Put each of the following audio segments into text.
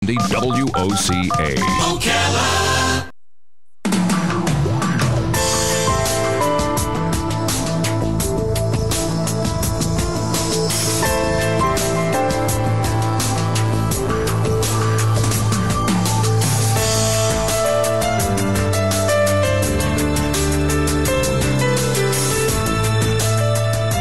WOCA. Ocala.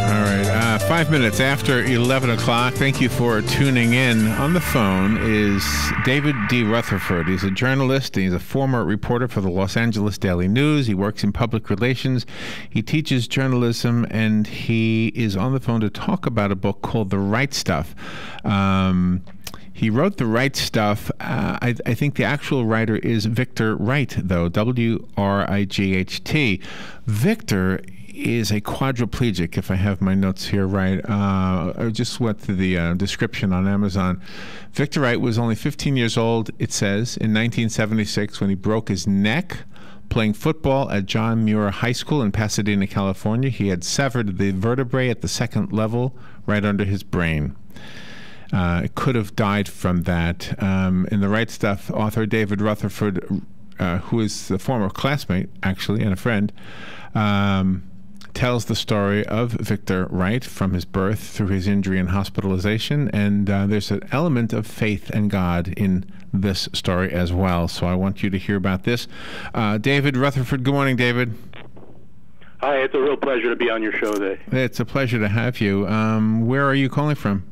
All right, 5 minutes after 11 o'clock. Thank you for tuning in. On the phone is David D. Rutherford. He's a journalist. He's a former reporter for the Los Angeles Daily News. He works in public relations. He teaches journalism, and he is on the phone to talk about a book called The Wright Stuff. He wrote The Wright Stuff. I think the actual writer is Victor Wright, though, W-R-I-G-H-T. Victor is a quadriplegic, if I have my notes here right. I just went through the description on Amazon. Victor Wright was only 15 years old, it says, in 1976 when he broke his neck playing football at John Muir High School in Pasadena, California. He had severed the vertebrae at the second level right under his brain. It could have died from that. In The Wright Stuff, author David Rutherford, who is a former classmate, actually, and a friend, tells the story of Victor Wright from his birth through his injury and hospitalization. And there's an element of faith and God in this story as well. So I want you to hear about this. David Rutherford, good morning, David. Hi, it's a real pleasure to be on your show today. It's a pleasure to have you. Where are you calling from?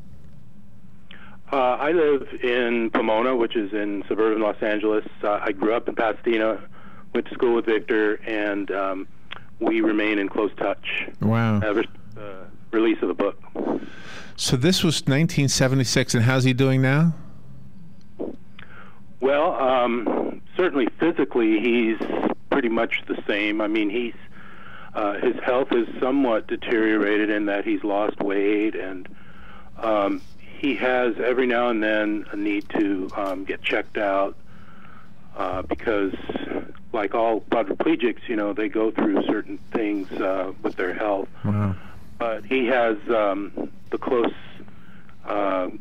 I live in Pomona, which is in suburban Los Angeles. I grew up in Pasadena, went to school with Victor, and we remain in close touch. Wow. Ever since the release of the book. So this was 1976, and how's he doing now? Well, certainly physically, he's pretty much the same. I mean, his health is somewhat deteriorated in that he's lost weight, and he has every now and then a need to get checked out because, like all quadriplegics, you know, they go through certain things with their health. Wow. But he has the close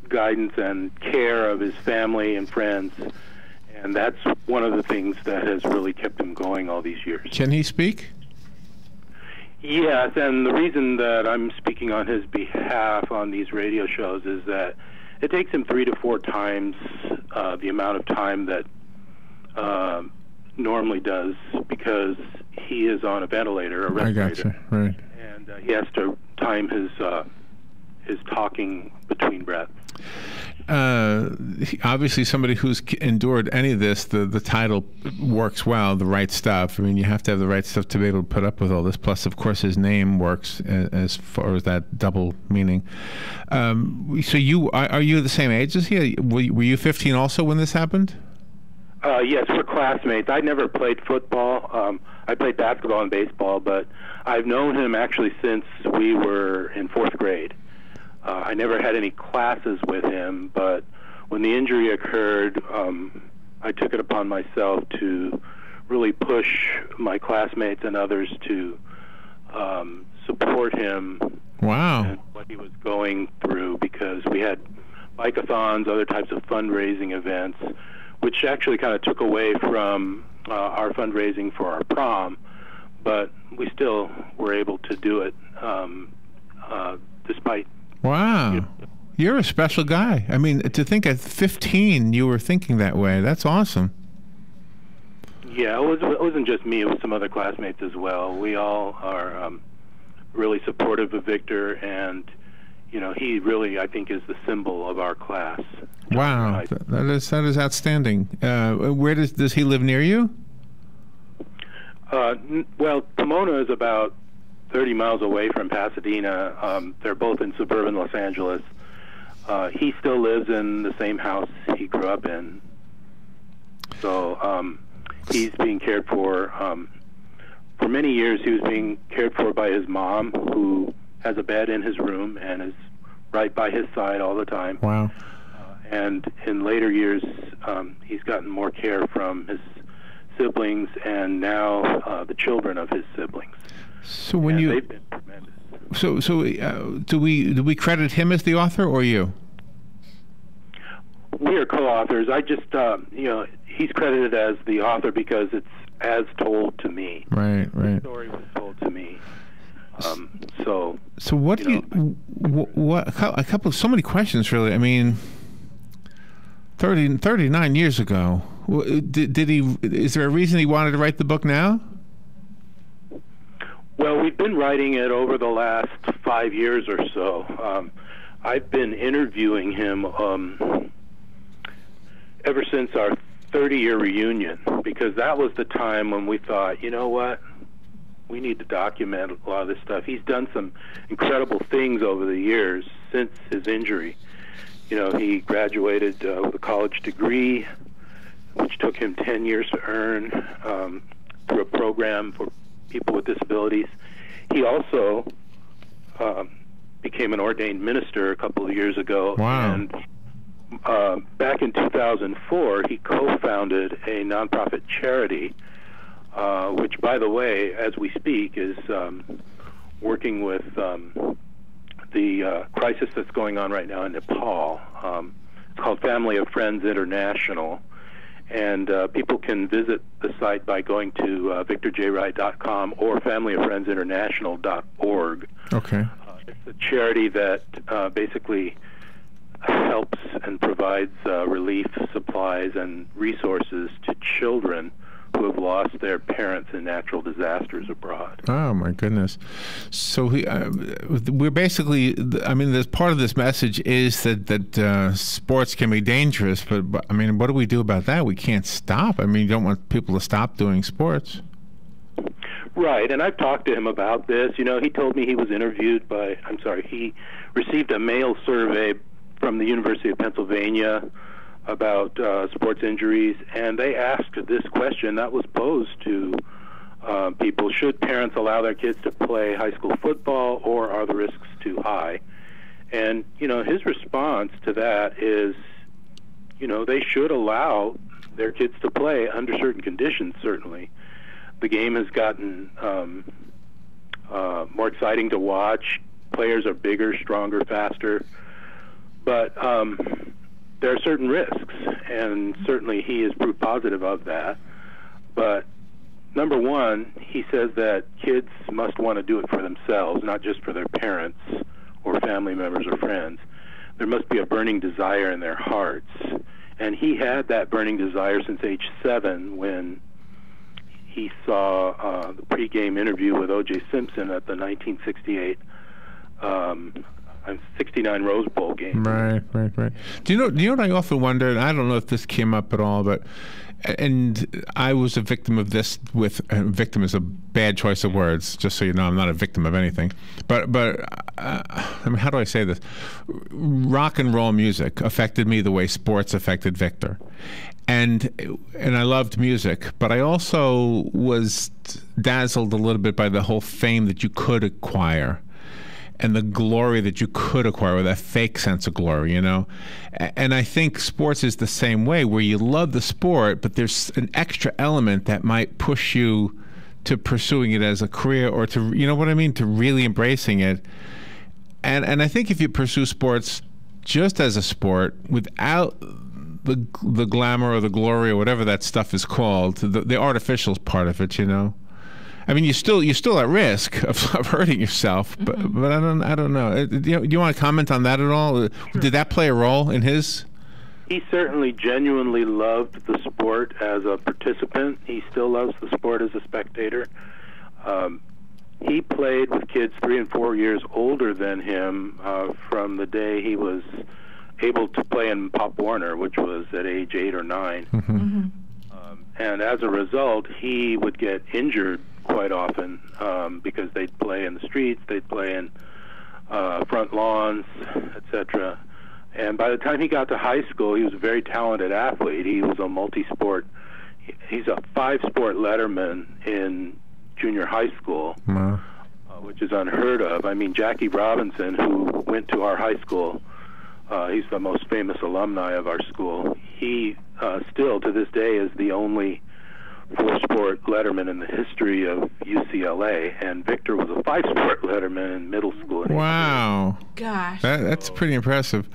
guidance and care of his family and friends, and that's one of the things that has really kept him going all these years. Can he speak? Yes, and the reason that I'm speaking on his behalf on these radio shows is that it takes him 3 to 4 times the amount of time that normally does, because he is on a ventilator, a respirator. I gotcha, right. And he has to time his talking between breaths. Obviously, somebody who's endured any of this, the title works well, The Right Stuff. I mean, you have to have the right stuff to be able to put up with all this. Plus, of course, his name works as far as that double meaning. So are you the same age as he? Were you 15 also when this happened? Yes, we're classmates. I never played football. I played basketball and baseball, but I've known him actually since we were in 4th grade. I never had any classes with him, but when the injury occurred, I took it upon myself to really push my classmates and others to support him. Wow. And what he was going through, because we had bike-a-thons, other types of fundraising events, which actually kind of took away from our fundraising for our prom, but we still were able to do it despite... Wow. You're a special guy. I mean, to think at 15 you were thinking that way, that's awesome. Yeah, it wasn't just me. It was some other classmates as well. We all are really supportive of Victor, and, you know, he really, I think, is the symbol of our class. Wow. That is outstanding. Where does he live near you? Well, Pomona is about 30 miles away from Pasadena. They're both in suburban Los Angeles. He still lives in the same house he grew up in. So he's being cared for. For many years, he was being cared for by his mom, who has a bed in his room and is right by his side all the time. Wow. And in later years, he's gotten more care from his siblings and now the children of his siblings. So when they've been tremendous. So do we credit him as the author or you? we are co-authors. I just, he's credited as the author because it's as told to me. Right. The story was told to me. So what do you? What a couple of so many questions really. I mean, 39 years ago. Did he? Is there a reason he wanted to write the book now? Well, we've been writing it over the last 5 years or so. I've been interviewing him ever since our 30-year reunion, because that was the time when we thought, you know what, we need to document a lot of this stuff. He's done some incredible things over the years since his injury. He graduated with a college degree, which took him 10 years to earn through a program for people with disabilities. He also became an ordained minister a couple of years ago. Wow. And back in 2004, he co-founded a nonprofit charity, which, by the way, as we speak, is working with the crisis that's going on right now in Nepal. It's called Family of Friends International. And people can visit the site by going to victorjwright.com or familyoffriendsinternational.org. Okay. It's a charity that basically helps and provides relief supplies and resources to children who have lost their parents in natural disasters abroad. Oh my goodness! So we're basically. I mean, there's part of this message is that sports can be dangerous, but I mean, what do we do about that? We can't stop. I mean, you don't want people to stop doing sports. Right, and I've talked to him about this. He told me he was interviewed by. He received a mail survey from the University of Pennsylvania about sports injuries, and they asked this question that was posed to people: should parents allow their kids to play high school football, or are the risks too high? And his response to that is, they should allow their kids to play under certain conditions. Certainly, the game has gotten more exciting to watch. Players are bigger, stronger, faster, but there are certain risks, and certainly he is proof positive of that. But number one, he says that kids must want to do it for themselves, not just for their parents or family members or friends. There must be a burning desire in their hearts. And he had that burning desire since age 7 when he saw the pregame interview with O.J. Simpson at the 1968 69 Rose Bowl game. Right. Do you know what I often wonder, and I don't know if this came up at all, and I was a victim of this victim is a bad choice of words, just so you know, I'm not a victim of anything. But I mean, how do I say this? Rock and roll music affected me the way sports affected Victor. And I loved music, but I also was dazzled a little bit by the whole fame that you could acquire and the glory that you could acquire, with that fake sense of glory, And I think sports is the same way, where you love the sport, but there's an extra element that might push you to pursuing it as a career, or to, to really embracing it. And I think if you pursue sports just as a sport, without the glamour or the glory or whatever that stuff is called, the artificial part of it, I mean, you're still at risk of hurting yourself, but I don't know. Do you want to comment on that at all? Sure. Did that play a role in his? He certainly genuinely loved the sport as a participant. He still loves the sport as a spectator. He played with kids 3 and 4 years older than him from the day he was able to play in Pop Warner, which was at age 8 or 9. Mm-hmm. And as a result, he would get injured quite often because they'd play in the streets, they'd play in front lawns, etc. And by the time he got to high school, he was a very talented athlete. He was a multi-sport. He's a 5-sport letterman in junior high school, which is unheard of. I mean, Jackie Robinson, who went to our high school, he's the most famous alumni of our school. He still, to this day, is the only 4-sport letterman in the history of UCLA, and Victor was a 5-sport letterman in middle school. Wow. Gosh. That's pretty impressive.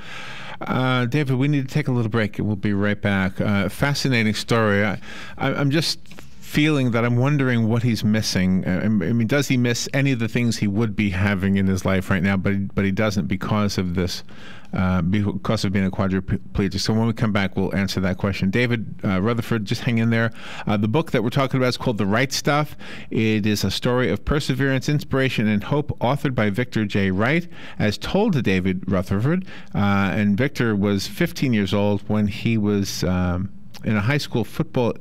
David, we need to take a little break, and we'll be right back. Fascinating story. I'm just feeling that I'm wondering what he's missing. I mean, does he miss any of the things he would be having in his life right now, but he doesn't because of this, because of being a quadriplegic? So when we come back, we'll answer that question. David Rutherford, just hang in there. The book that we're talking about is called The Wright Stuff. It is a story of perseverance, inspiration, and hope, authored by Victor J. Wright, as told to David Rutherford. And Victor was 15 years old when he was in a high school football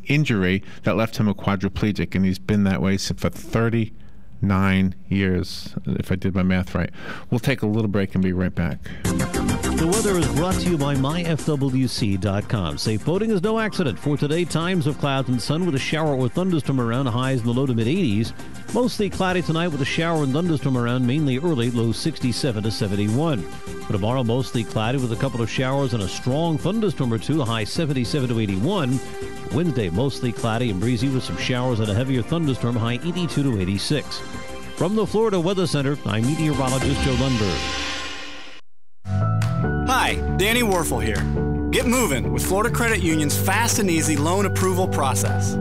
injury that left him a quadriplegic, and he's been that way for 39 years, if I did my math right. We'll take a little break and be right back. The weather is brought to you by myfwc.com. Safe boating is no accident. For today, times of clouds and sun with a shower or thunderstorm around, highs in the low to mid-80s. Mostly cloudy tonight with a shower and thunderstorm around, mainly early, low 67 to 71. For tomorrow, mostly cloudy with a couple of showers and a strong thunderstorm or two, high 77 to 81. Wednesday, mostly cloudy and breezy with some showers and a heavier thunderstorm, high 82 to 86. From the Florida Weather Center, I'm meteorologist Joe Lundberg. Hi, Danny Warfel here. Get moving with Florida Credit Union's fast and easy loan approval process.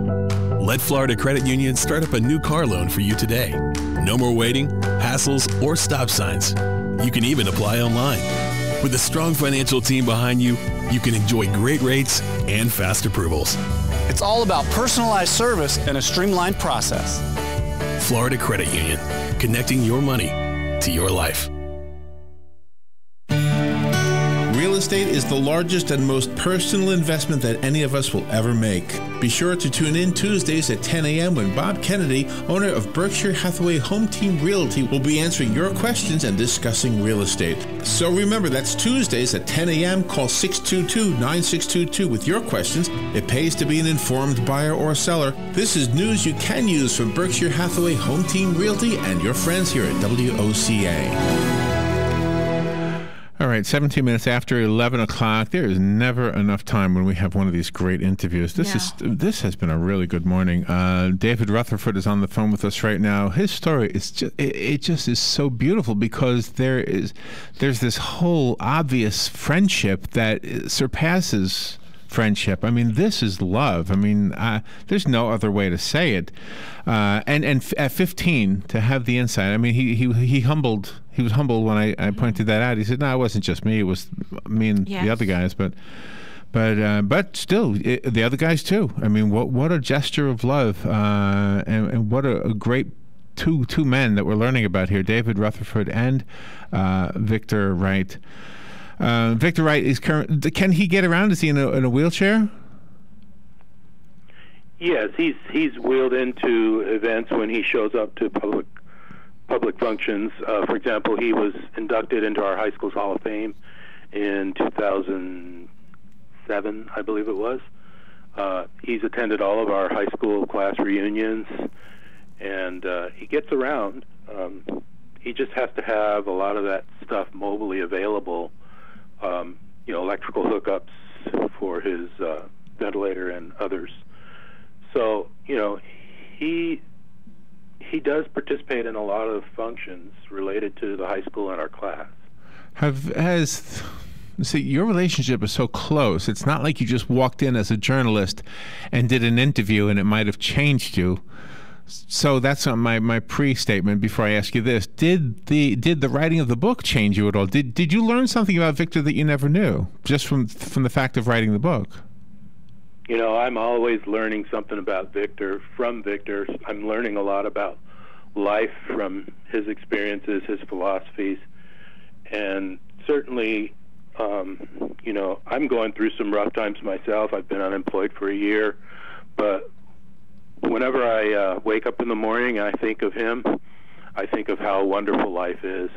Let Florida Credit Union start up a new car loan for you today. No more waiting, hassles, or stop signs. You can even apply online. With a strong financial team behind you, you can enjoy great rates and fast approvals. It's all about personalized service and a streamlined process. Florida Credit Union, connecting your money to your life. Real estate is the largest and most personal investment that any of us will ever make. Be sure to tune in Tuesdays at 10 a.m. when Bob Kennedy, owner of Berkshire Hathaway Home Team Realty, will be answering your questions and discussing real estate. So remember, that's Tuesdays at 10 a.m. Call 622-9622 with your questions. It pays to be an informed buyer or seller. This is news you can use from Berkshire Hathaway Home Team Realty and your friends here at WOCA. All right, 17 minutes after 11 o'clock. There is never enough time when we have one of these great interviews. This has been a really good morning. David Rutherford is on the phone with us right now. His story is just is so beautiful because there's this whole obvious friendship that surpasses friendship. I mean, this is love. I mean, there's no other way to say it. And at 15, to have the insight. I mean, he was humbled when I pointed that out. He said, "No, it wasn't just me. It was me and the other guys." But still, the other guys too. I mean, what a gesture of love, and what a great two men that we're learning about here: David Rutherford and Victor Wright. Victor Wright is current. Can he get around? Is he in a wheelchair? Yes, he's wheeled into events when he shows up to public functions. For example, he was inducted into our high school's Hall of Fame in 2007, I believe it was. He's attended all of our high school class reunions, and he gets around. He just has to have a lot of that stuff mobily available. Electrical hookups for his ventilator and others. So, he does participate in a lot of functions related to the high school and our class. See, your relationship is so close. It's not like you just walked in as a journalist and did an interview and it might have changed you. So that's my pre-statement before I ask you this. Did the writing of the book change you at all? Did you learn something about Victor that you never knew just from the fact of writing the book? I'm always learning something about Victor from Victor. I'm learning a lot about life from his experiences, his philosophies, and certainly, I'm going through some rough times myself. I've been unemployed for a year, but whenever I wake up in the morning and I think of him, I think of how wonderful life is.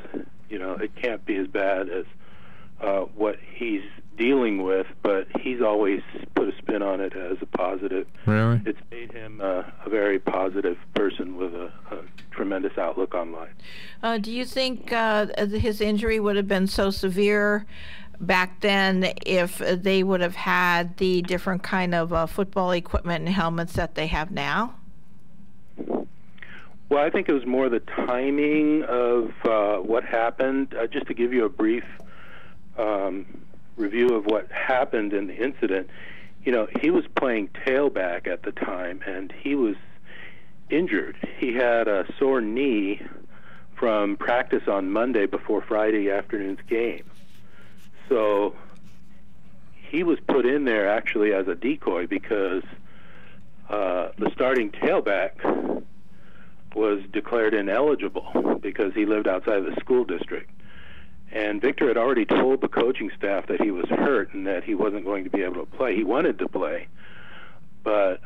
It can't be as bad as what he's dealing with, but he's always put a spin on it as a positive. Really? It's made him a very positive person with a tremendous outlook on life. Do you think his injury would have been so severe back then if they would have had the different kind of football equipment and helmets that they have now? Well, I think it was more the timing of what happened. Just to give you a brief review of what happened in the incident, he was playing tailback at the time, and he was injured. He had a sore knee from practice on Monday before Friday afternoon's game. So he was put in there actually as a decoy because the starting tailback was declared ineligible because he lived outside of the school district. And Victor had already told the coaching staff that he was hurt and that he wasn't going to be able to play. He wanted to play, but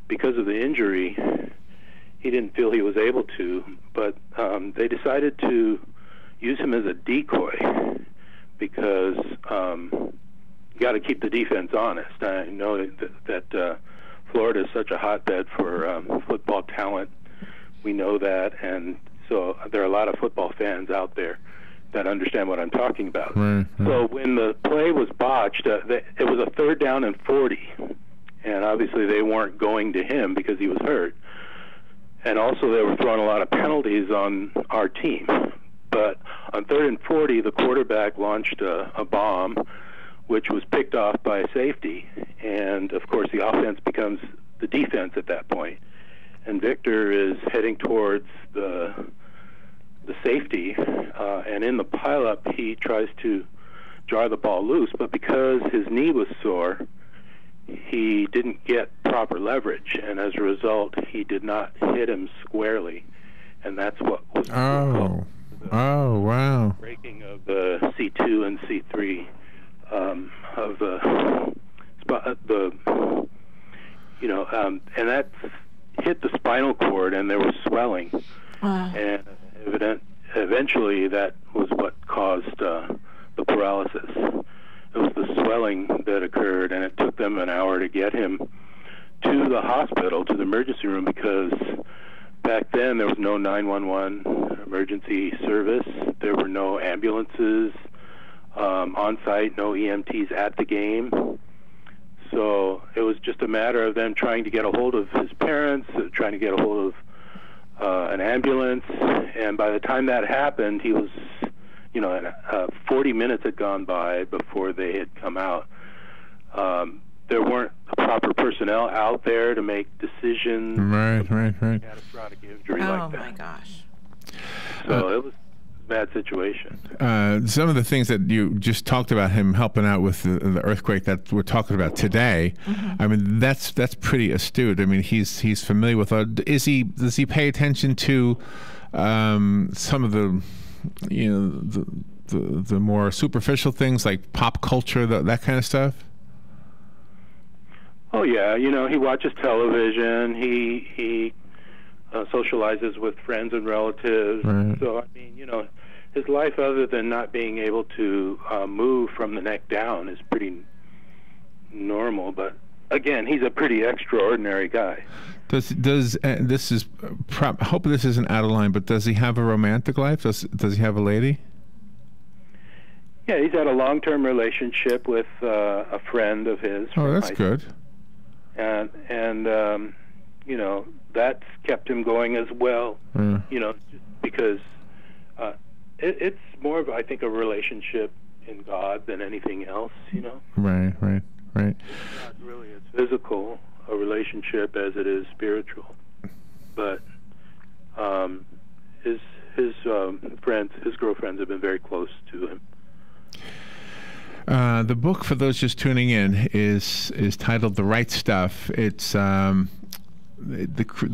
because of the injury, he didn't feel he was able to. But they decided to use him as a decoy because you got to keep the defense honest. I know that Florida is such a hotbed for football talent. We know that, and so there are a lot of football fans out there that understand what I'm talking about. Right. So when the play was botched, it was a 3rd down and 40, and obviously they weren't going to him because he was hurt. And also they were throwing a lot of penalties on our team. But on 3rd and 40, the quarterback launched a bomb, which was picked off by a safety, and of course the offense becomes the defense at that point. And Victor is heading towards the safety, and in the pileup he tries to jar the ball loose, but because his knee was sore, he didn't get proper leverage, and as a result he did not hit him squarely, and that's what was wow, breaking of the C2 and C3 of and that hit the spinal cord, and there was swelling. Wow. And eventually that was what caused the paralysis. It was the swelling that occurred, and it took them an hour to get him to the hospital, to the emergency room, because back then there was no 911 emergency service. There were no ambulances on site, no EMTs at the game. So it was just a matter of them trying to get a hold of his parents, trying to get a hold of an ambulance, and by the time that happened, he was, 40 minutes had gone by before they had come out. There weren't proper personnel out there to make decisions. Right. Catastrophic injury like that. Oh my gosh! So it was a bad situation. Some of the things that you just talked about, him helping out with the earthquake that we're talking about today. Mm-hmm. I mean, that's pretty astute. I mean, he's familiar with. Does he pay attention to some of the, the more superficial things like pop culture, that kind of stuff? Oh yeah, he watches television. He socializes with friends and relatives. Right. So I mean, his life, other than not being able to move from the neck down, is pretty normal. But again, he's a pretty extraordinary guy. Does this is? I hope this isn't out of line, but does he have a romantic life? Does he have a lady? Yeah, he's had a long-term relationship with a friend of his. Oh, that's good. And that's kept him going as well. Just because it's more of, I think, a relationship in God than anything else. Right. It's not really as physical a relationship as it is spiritual. But his friends, his girlfriends, have been very close to him. The book, for those just tuning in, is titled "The Right Stuff." It's the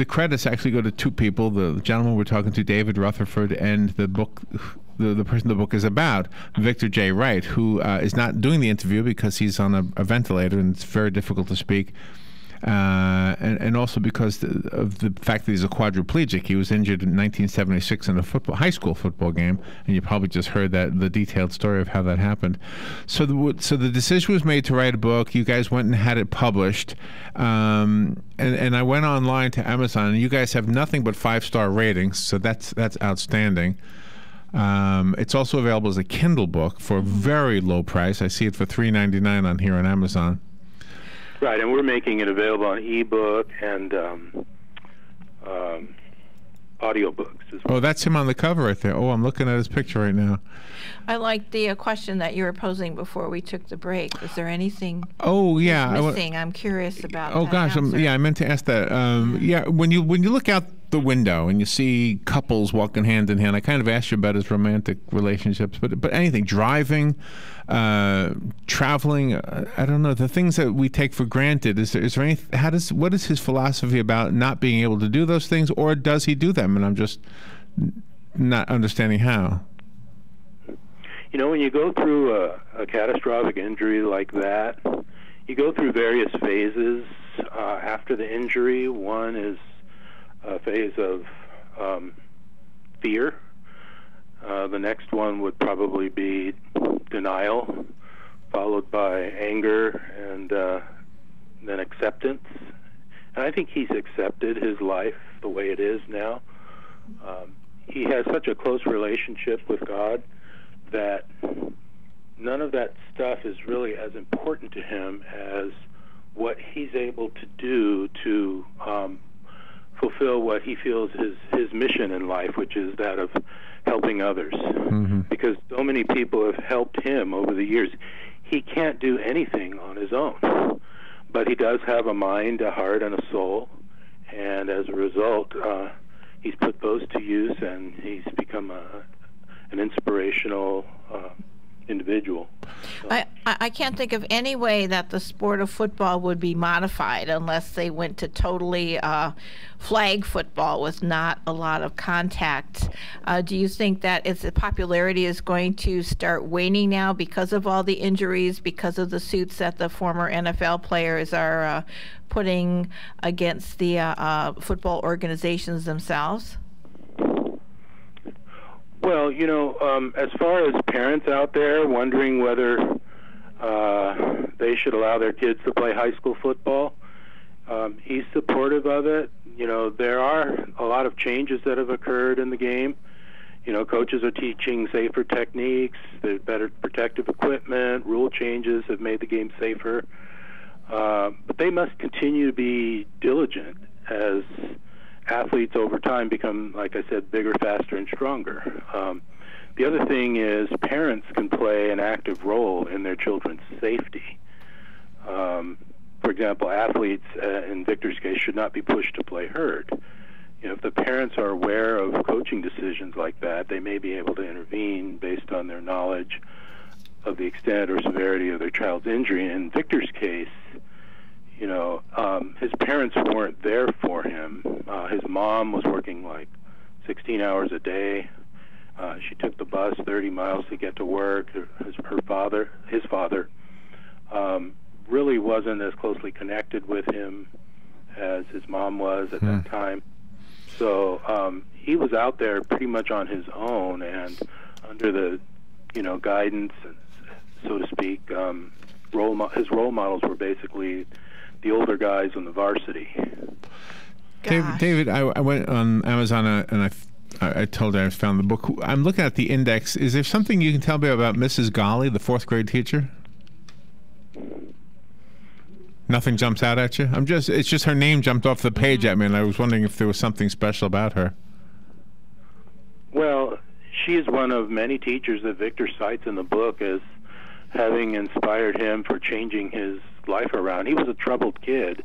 credits actually go to two people: the gentleman we're talking to, David Rutherford, and the book, the person the book is about, Victor J. Wright, who is not doing the interview because he's on a ventilator and it's very difficult to speak. And also because of the fact that he's a quadriplegic. He was injured in 1976 in a high school football game, and you probably just heard the detailed story of how that happened. So the decision was made to write a book. You guys went and had it published, and I went online to Amazon, and you guys have nothing but 5-star ratings, so that's outstanding. It's also available as a Kindle book for a very low price. I see it for $3.99 on here on Amazon. Right, and we're making it available on ebook and audiobooks as well. Oh, that's him on the cover right there. Oh, I'm looking at his picture right now. I like the question that you were posing before we took the break. Was there anything missing? I'm curious about Oh, that gosh. answer. I meant to ask that. Yeah, when you look out the window and you see couples walking hand in hand, I kind of asked you about his romantic relationships, but anything, driving, traveling, I don't know, the things that we take for granted, is there any, what is his philosophy about not being able to do those things, or does he do them and I'm just not understanding how? You know, when you go through a catastrophic injury like that, you go through various phases after the injury. One is a phase of fear. The next one would probably be denial, followed by anger, and then acceptance. And I think he's accepted his life the way it is now. He has such a close relationship with God that none of that stuff is really as important to him as what he's able to do to fulfill what he feels is his mission in life, which is that of helping others. Mm-hmm. Because so many people have helped him over the years. He can't do anything on his own, but he does have a mind, a heart, and a soul, and as a result, he's put those to use, and he's become an inspirational individual. So. I can't think of any way that the sport of football would be modified unless they went to totally flag football with not a lot of contact. Do you think that its popularity is going to start waning now because of all the injuries, because of the suits that the former NFL players are putting against the football organizations themselves? Well, you know, as far as parents out there wondering whether they should allow their kids to play high school football, he's supportive of it. You know, there are a lot of changes that have occurred in the game. You know, coaches are teaching safer techniques, there's better protective equipment, rule changes have made the game safer. But they must continue to be diligent as athletes over time become, like I said, bigger, faster, and stronger. The other thing is parents can play an active role in their children's safety. For example, athletes, in Victor's case, should not be pushed to play hurt. You know, if the parents are aware of coaching decisions like that, they may be able to intervene based on their knowledge of the extent or severity of their child's injury. In Victor's case, you know, his parents weren't there for him. His mom was working like 16 hours a day. She took the bus 30 miles to get to work. His father really wasn't as closely connected with him as his mom was at that time. So he was out there pretty much on his own and under the, you know, guidance, so to speak. His role models were basically the older guys on the varsity. David, I went on Amazon and I told her I found the book. I'm looking at the index. Is there something you can tell me about Mrs. Golly, the 4th grade teacher? Nothing jumps out at you? It's just her name jumped off the page at me, and I was wondering if there was something special about her. Well, she is one of many teachers that Victor cites in the book as having inspired him for changing his life around. He was a troubled kid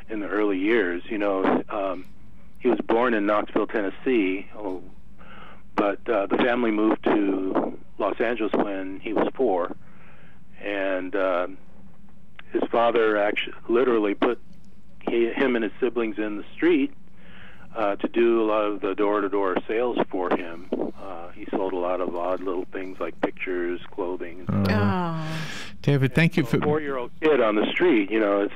in the early years. You know, he was born in Knoxville, Tennessee, but the family moved to Los Angeles when he was 4, and his father actually literally put him and his siblings in the street to do a lot of the door-to-door sales for him. He sold a lot of odd little things like pictures, clothing, and stuff. David, thank you for... A 4-year-old kid on the street, you know, it's...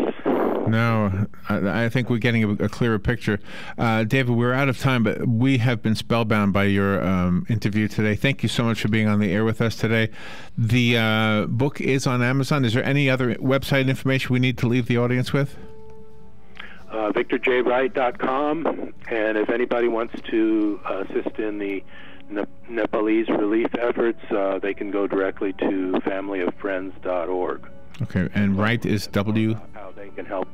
No, I think we're getting a clearer picture. David, we're out of time, but we have been spellbound by your interview today. Thank you so much for being on the air with us today. The book is on Amazon. Is there any other website information we need to leave the audience with? VictorJWright.com, and if anybody wants to assist in the Nepalese relief efforts, they can go directly to familyofriends.org. Okay, and Wright is W? How they can help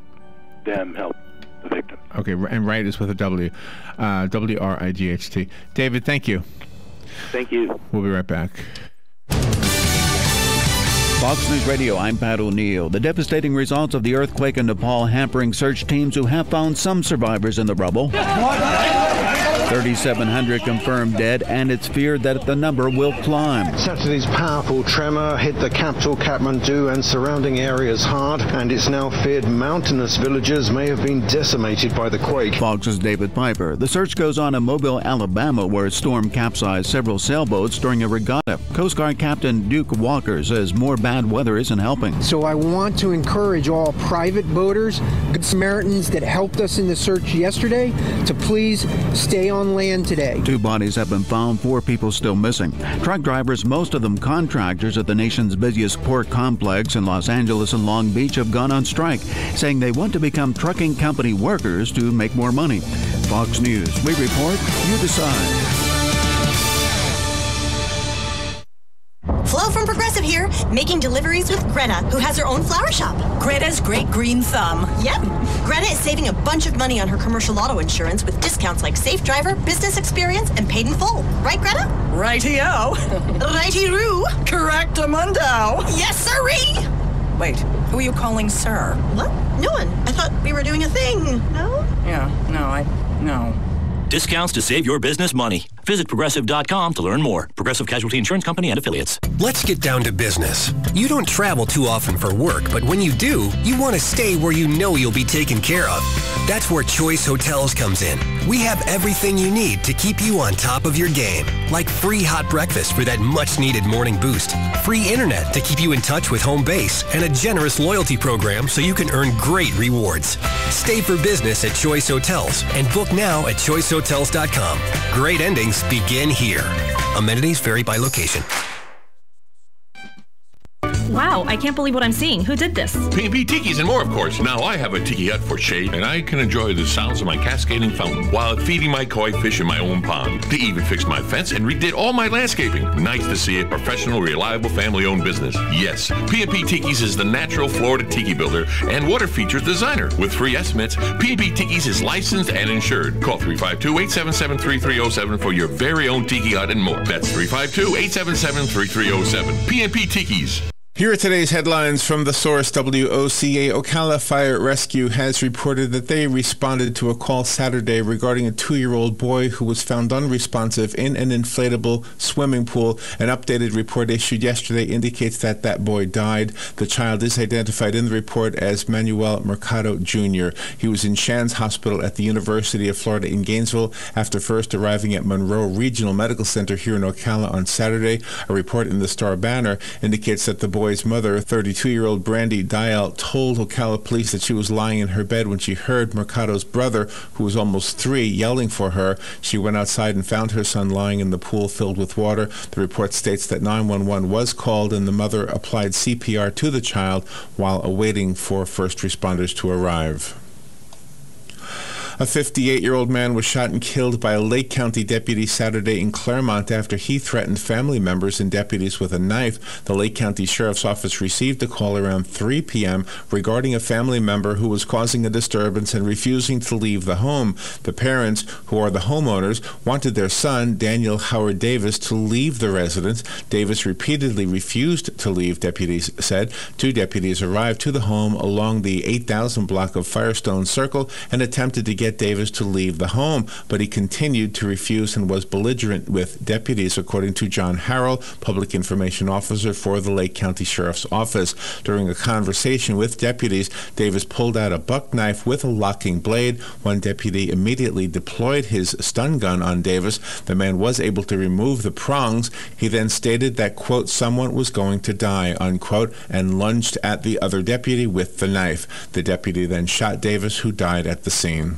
them help the victim. Okay, and Wright is with a W. W-R-I-G-H-T. David, thank you. Thank you. We'll be right back. Fox News Radio, I'm Pat O'Neill. The devastating results of the earthquake in Nepal hampering search teams who have found some survivors in the rubble. 3,700 confirmed dead, and it's feared that the number will climb. Saturday's powerful tremor hit the capital Kathmandu and surrounding areas hard, and it's now feared mountainous villages may have been decimated by the quake. Fox's David Piper. The search goes on in Mobile, Alabama, where a storm capsized several sailboats during a regatta. Coast Guard Captain Duke Walker says more bad weather isn't helping. So I want to encourage all private boaters, Good Samaritans that helped us in the search yesterday, to please stay on land today. 2 bodies have been found, 4 people still missing. Truck drivers, most of them contractors at the nation's busiest port complex in Los Angeles and Long Beach, have gone on strike, saying they want to become trucking company workers to make more money. Fox News. We report, you decide. Flo from Progressive here, making deliveries with Greta, who has her own flower shop. Greta's great green thumb. Yep. Greta is saving a bunch of money on her commercial auto insurance with discounts like Safe Driver, Business Experience, and Paid in Full. Right, Greta? Righty-o. Righty-roo. Correct-amundo. Yes, sirree. Wait, who are you calling sir? What? No one. I thought we were doing a thing. No? Yeah, no. Discounts to save your business money. Visit Progressive.com to learn more. Progressive Casualty Insurance Company and Affiliates. Let's get down to business. You don't travel too often for work, but when you do, you want to stay where you know you'll be taken care of. That's where Choice Hotels comes in. We have everything you need to keep you on top of your game, like free hot breakfast for that much-needed morning boost, free internet to keep you in touch with home base, and a generous loyalty program so you can earn great rewards. Stay for business at Choice Hotels and book now at choicehotels.com. Great endings begin here. Amenities vary by location. Wow, I can't believe what I'm seeing. Who did this? P&P Tikis and more, of course. Now I have a tiki hut for shade, and I can enjoy the sounds of my cascading fountain while feeding my koi fish in my own pond. They even fixed my fence and redid all my landscaping. Nice to see a professional, reliable, family-owned business. Yes, P&P Tikis is the natural Florida tiki builder and water features designer. With free estimates, P&P Tikis is licensed and insured. Call 352-877-3307 for your very own tiki hut and more. That's 352-877-3307. P&P Tikis. Here are today's headlines from the source. WOCA Ocala Fire Rescue has reported that they responded to a call Saturday regarding a 2-year-old boy who was found unresponsive in an inflatable swimming pool. An updated report issued yesterday indicates that that boy died. The child is identified in the report as Manuel Mercado Jr. He was in Shands Hospital at the University of Florida in Gainesville after first arriving at Monroe Regional Medical Center here in Ocala on Saturday. A report in the Star Banner indicates that the boy's mother, 32-year-old Brandy Dial, told Ocala police that she was lying in her bed when she heard Mercado's brother, who was almost 3, yelling for her. She went outside and found her son lying in the pool filled with water. The report states that 911 was called and the mother applied CPR to the child while awaiting for first responders to arrive. A 58-year-old man was shot and killed by a Lake County deputy Saturday in Claremont after he threatened family members and deputies with a knife. The Lake County Sheriff's Office received a call around 3 p.m. regarding a family member who was causing a disturbance and refusing to leave the home. The parents, who are the homeowners, wanted their son, Daniel Howard Davis, to leave the residence. Davis repeatedly refused to leave, deputies said. 2 deputies arrived to the home along the 8000 block of Firestone Circle and attempted to get Davis to leave the home, but he continued to refuse and was belligerent with deputies, according to John Harrell, Public Information Officer for the Lake County Sheriff's Office. During a conversation with deputies, Davis pulled out a buck knife with a locking blade. One deputy immediately deployed his stun gun on Davis. The man was able to remove the prongs. He then stated that, quote, someone was going to die, unquote, and lunged at the other deputy with the knife. The deputy then shot Davis, who died at the scene.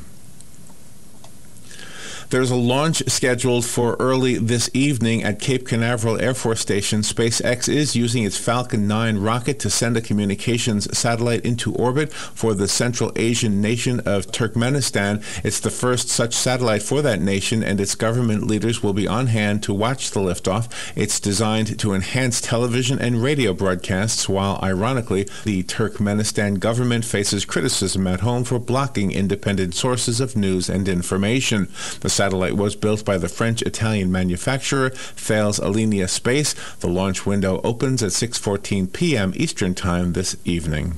There's a launch scheduled for early this evening at Cape Canaveral Air Force Station. SpaceX is using its Falcon 9 rocket to send a communications satellite into orbit for the Central Asian nation of Turkmenistan. It's the first such satellite for that nation, and its government leaders will be on hand to watch the liftoff. It's designed to enhance television and radio broadcasts, while, ironically, the Turkmenistan government faces criticism at home for blocking independent sources of news and information. The satellite was built by the French-Italian manufacturer Thales Alenia Space. The launch window opens at 6:14 p.m. Eastern Time this evening.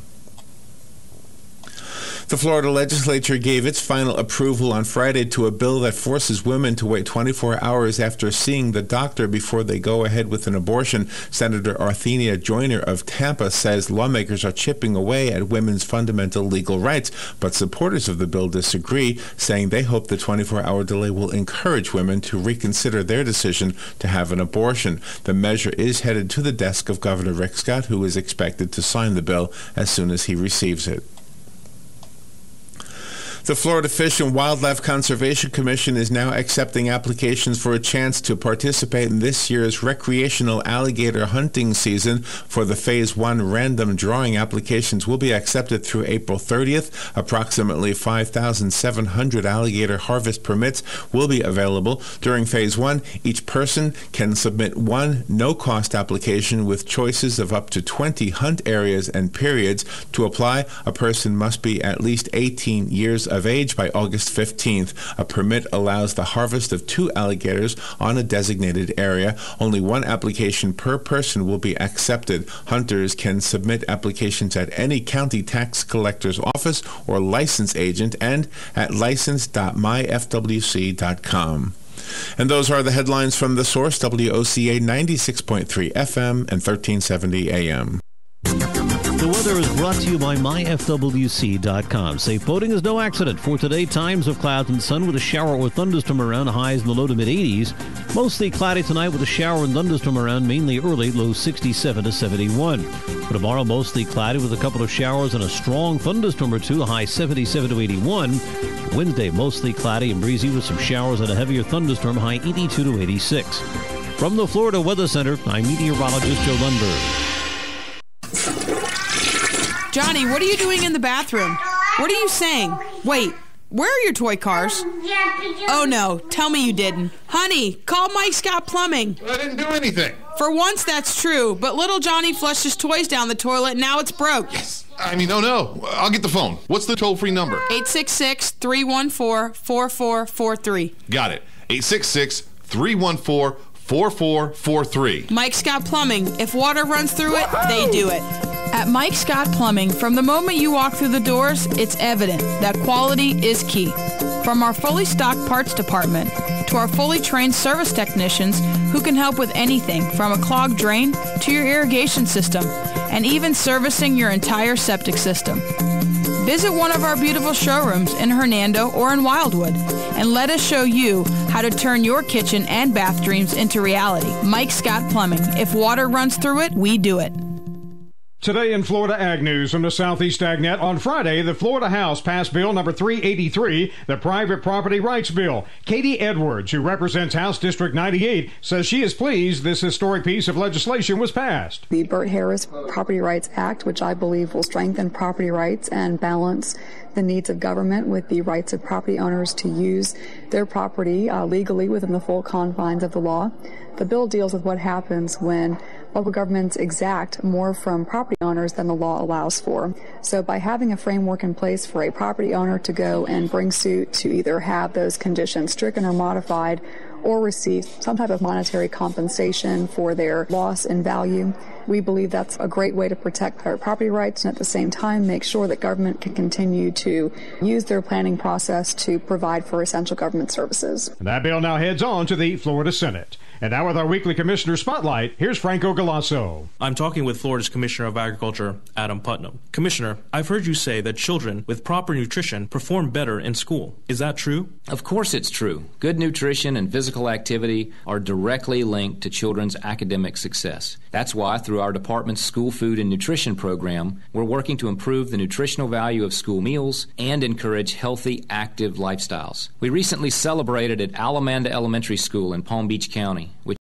The Florida legislature gave its final approval on Friday to a bill that forces women to wait 24 hours after seeing the doctor before they go ahead with an abortion. Senator Arthenia Joyner of Tampa says lawmakers are chipping away at women's fundamental legal rights, but supporters of the bill disagree, saying they hope the 24-hour delay will encourage women to reconsider their decision to have an abortion. The measure is headed to the desk of Governor Rick Scott, who is expected to sign the bill as soon as he receives it. The Florida Fish and Wildlife Conservation Commission is now accepting applications for a chance to participate in this year's recreational alligator hunting season. For the Phase 1 random drawing, applications will be accepted through April 30th. Approximately 5,700 alligator harvest permits will be available. During Phase 1, each person can submit one no-cost application with choices of up to 20 hunt areas and periods. To apply, a person must be at least 18 years of age by August 15th. A permit allows the harvest of 2 alligators on a designated area. Only one application per person will be accepted. Hunters can submit applications at any county tax collector's office or license agent and at license.myfwc.com. And those are the headlines from The Source, WOCA 96.3 FM and 1370 AM. The weather is brought to you by myfwc.com. Safe boating is no accident. For today, times of clouds and sun with a shower or thunderstorm around, highs in the low to mid-80s. Mostly cloudy tonight with a shower and thunderstorm around, mainly early, low 67 to 71. For tomorrow, mostly cloudy with a couple of showers and a strong thunderstorm or two, high 77 to 81. Wednesday, mostly cloudy and breezy with some showers and a heavier thunderstorm, high 82 to 86. From the Florida Weather Center, I'm meteorologist Joe Lundberg. Johnny, what are you doing in the bathroom? What are you saying? Wait, where are your toy cars? Oh no, tell me you didn't. Honey, call Mike Scott Plumbing. I didn't do anything. For once that's true, but little Johnny flushed his toys down the toilet and now it's broke. Yes. No. I'll get the phone. What's the toll-free number? 866-314-4443. Got it. 866-314-4443. Mike Scott Plumbing. If water runs through it, they do it. At Mike Scott Plumbing, from the moment you walk through the doors, it's evident that quality is key. From our fully stocked parts department to our fully trained service technicians who can help with anything from a clogged drain to your irrigation system and even servicing your entire septic system. Visit one of our beautiful showrooms in Hernando or in Wildwood and let us show you how to turn your kitchen and bath dreams into reality. Mike Scott Plumbing. If water runs through it, we do it. Today in Florida Ag News from the Southeast AgNet, on Friday, the Florida House passed Bill number 383, the Private Property Rights Bill. Katie Edwards, who represents House District 98, says she is pleased this historic piece of legislation was passed. The Burt Harris Property Rights Act, which I believe will strengthen property rights and balance the needs of government with the rights of property owners to use their property legally within the full confines of the law. The bill deals with what happens when local governments exact more from property owners than the law allows for. So by having a framework in place for a property owner to go and bring suit to either have those conditions stricken or modified or receive some type of monetary compensation for their loss in value, we believe that's a great way to protect their property rights and at the same time make sure that government can continue to use their planning process to provide for essential government services. That bill now heads on to the Florida Senate. And now with our weekly Commissioner Spotlight, here's Franco Galasso. I'm talking with Florida's Commissioner of Agriculture, Adam Putnam. Commissioner, I've heard you say that children with proper nutrition perform better in school. Is that true? Of course it's true. Good nutrition and physical physical activity are directly linked to children's academic success. That's why, through our department's School Food and Nutrition program, we're working to improve the nutritional value of school meals and encourage healthy, active lifestyles. We recently celebrated at Alamanda Elementary School in Palm Beach County, which